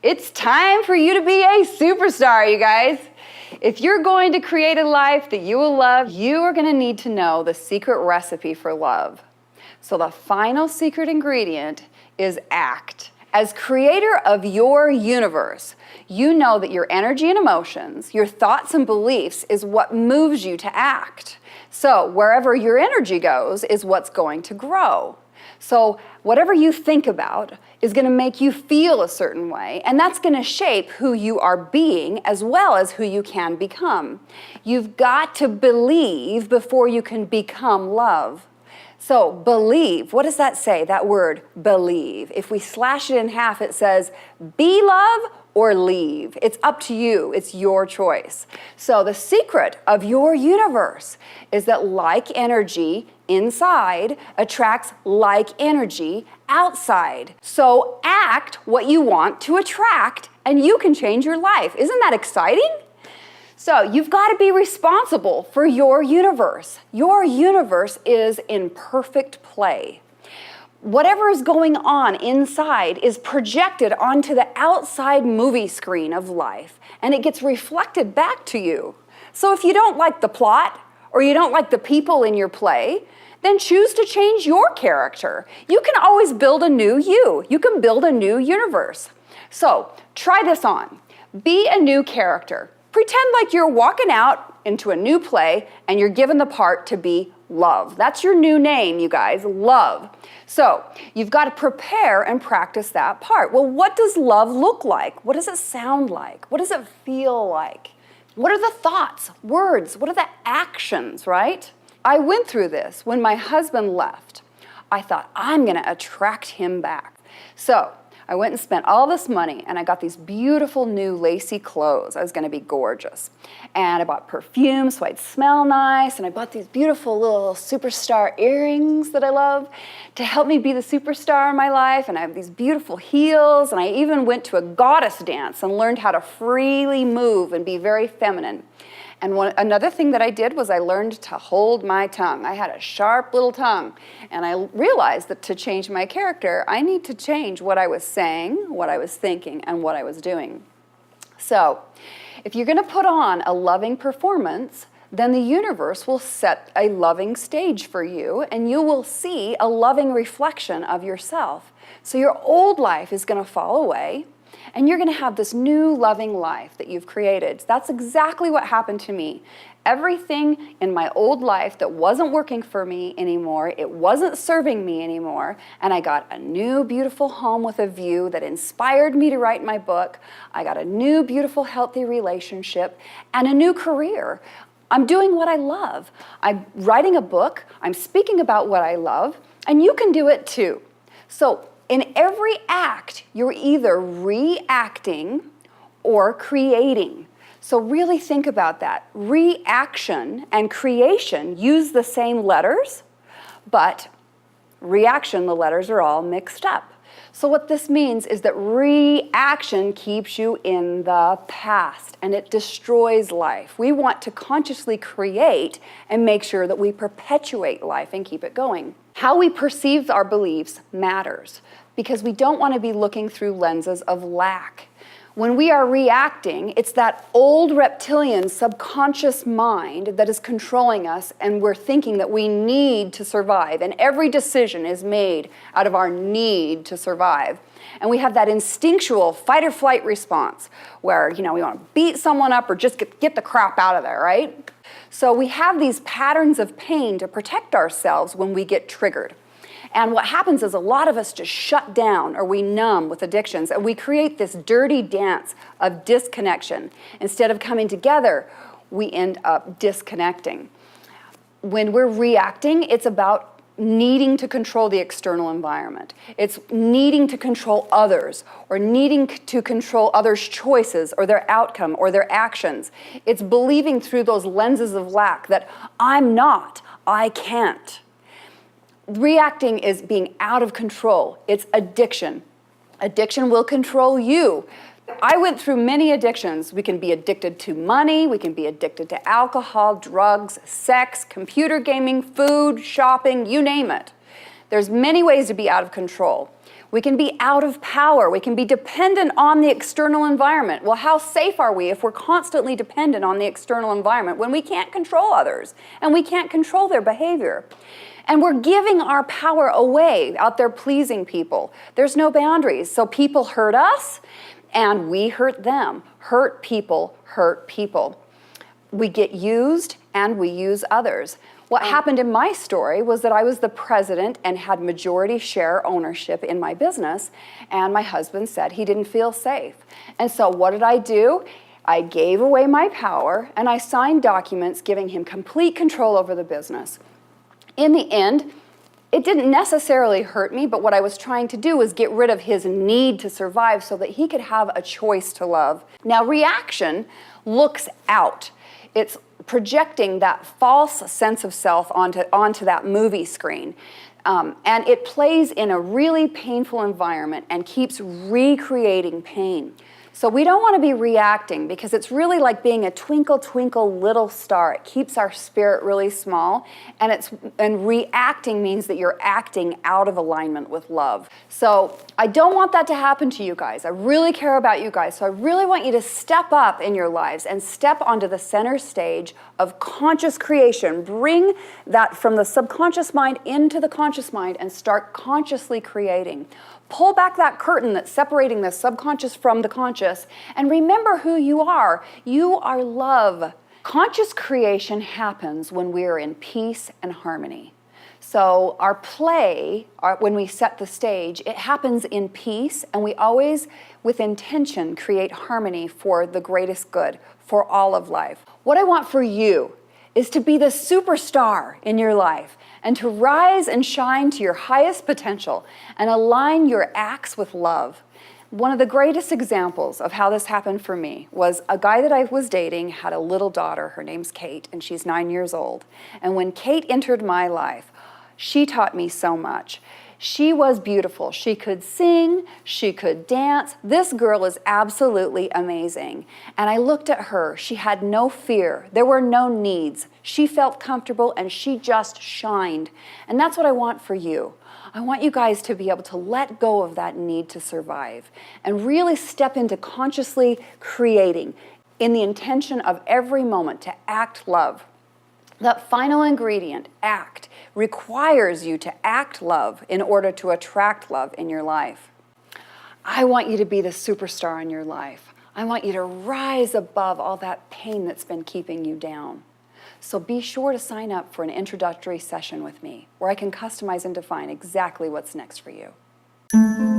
It's time for you to be a superstar, you guys. If you're going to create a life that you will love, you are going to need to know the secret recipe for love. So the final secret ingredient is act. As creator of your universe, you know that your energy and emotions, your thoughts and beliefs is what moves you to act. So wherever your energy goes is what's going to grow. So whatever you think about is going to make you feel a certain way, and that's going to shape who you are being as well as who you can become. You've got to believe before you can become love. So believe, what does that say, that word, believe? If we slash it in half, it says, be love or leave. It's up to you. It's your choice. So the secret of your universe is that like energy inside attracts like energy outside. So act what you want to attract, and you can change your life. Isn't that exciting? So you've got to be responsible for your universe. Your universe is in perfect play. Whatever is going on inside is projected onto the outside movie screen of life, and it gets reflected back to you. So if you don't like the plot, or you don't like the people in your play, then choose to change your character. You can always build a new you. You can build a new universe. So try this on. Be a new character. Pretend like you're walking out into a new play and you're given the part to be Love. That's your new name, you guys, Love. So you've got to prepare and practice that part. Well, what does love look like? What does it sound like? What does it feel like? What are the thoughts, words? What are the actions, right? I went through this when my husband left. I thought, I'm going to attract him back. So I went and spent all this money, and I got these beautiful new lacy clothes. I was going to be gorgeous. And I bought perfume so I'd smell nice, and I bought these beautiful little superstar earrings that I love to help me be the superstar in my life, and I have these beautiful heels, and I even went to a goddess dance and learned how to freely move and be very feminine. And another thing that I did was I learned to hold my tongue. I had a sharp little tongue, and I realized that to change my character, I need to change what I was saying, what I was thinking, and what I was doing. So if you're going to put on a loving performance, then the universe will set a loving stage for you, and you will see a loving reflection of yourself. So your old life is going to fall away, and you're going to have this new loving life that you've created. That's exactly what happened to me. Everything in my old life that wasn't working for me anymore, it wasn't serving me anymore, and I got a new beautiful home with a view that inspired me to write my book. I got a new beautiful healthy relationship and a new career. I'm doing what I love. I'm writing a book, I'm speaking about what I love, and you can do it too. So in every act, you're either reacting or creating. So really think about that. Reaction and creation use the same letters, but reaction, the letters are all mixed up. So what this means is that reaction keeps you in the past, and it destroys life. We want to consciously create and make sure that we perpetuate life and keep it going. How we perceive our beliefs matters, because we don't want to be looking through lenses of lack. When we are reacting, it's that old reptilian subconscious mind that is controlling us, and we're thinking that we need to survive, and every decision is made out of our need to survive. And we have that instinctual fight or flight response where, we want to beat someone up or just get the crap out of there, right? So we have these patterns of pain to protect ourselves when we get triggered. And what happens is a lot of us just shut down, or we numb with addictions, and we create this dirty dance of disconnection. Instead of coming together, we end up disconnecting. When we're reacting, it's about needing to control the external environment. It's needing to control others, or needing to control others' choices or their outcome or their actions. It's believing through those lenses of lack that I'm not, I can't. Reacting is being out of control. It's addiction. Addiction will control you. I went through many addictions. We can be addicted to money, we can be addicted to alcohol, drugs, sex, computer gaming, food, shopping, you name it. There's many ways to be out of control. We can be out of power. We can be dependent on the external environment. Well, how safe are we if we're constantly dependent on the external environment when we can't control others and we can't control their behavior? And we're giving our power away out there pleasing people. There's no boundaries. So people hurt us and we hurt them. Hurt people hurt people. We get used and we use others. What happened in my story was that I was the president and had majority share ownership in my business, and my husband said he didn't feel safe. And so what did I do? I gave away my power and I signed documents giving him complete control over the business. In the end, it didn't necessarily hurt me, but what I was trying to do was get rid of his need to survive so that he could have a choice to love. Now, reaction looks out. It's projecting that false sense of self onto that movie screen. And it plays in a really painful environment and keeps recreating pain. So we don't want to be reacting because it's really like being a twinkle, twinkle little star. It keeps our spirit really small, and reacting means that you're acting out of alignment with love. So I don't want that to happen to you guys. I really care about you guys. So I really want you to step up in your lives and step onto the center stage of conscious creation. Bring that from the subconscious mind into the conscious mind and start consciously creating. Pull back that curtain that's separating the subconscious from the conscious and remember who you are. You are love. Conscious creation happens when we are in peace and harmony. So our play, when we set the stage, it happens in peace, and we always, with intention, create harmony for the greatest good, for all of life. What I want for you is to be the superstar in your life and to rise and shine to your highest potential and align your acts with love. One of the greatest examples of how this happened for me was a guy that I was dating had a little daughter. Her name's Kate, and she's 9 years old. And when Kate entered my life, she taught me so much. She was beautiful. She could sing, she could dance. This girl is absolutely amazing. And I looked at her. She had no fear. There were no needs. She felt comfortable and she just shined. And that's what I want for you. I want you guys to be able to let go of that need to survive and really step into consciously creating in the intention of every moment to act love. That final ingredient, act, requires you to act love in order to attract love in your life. I want you to be the superstar in your life. I want you to rise above all that pain that's been keeping you down. So be sure to sign up for an introductory session with me where I can customize and define exactly what's next for you.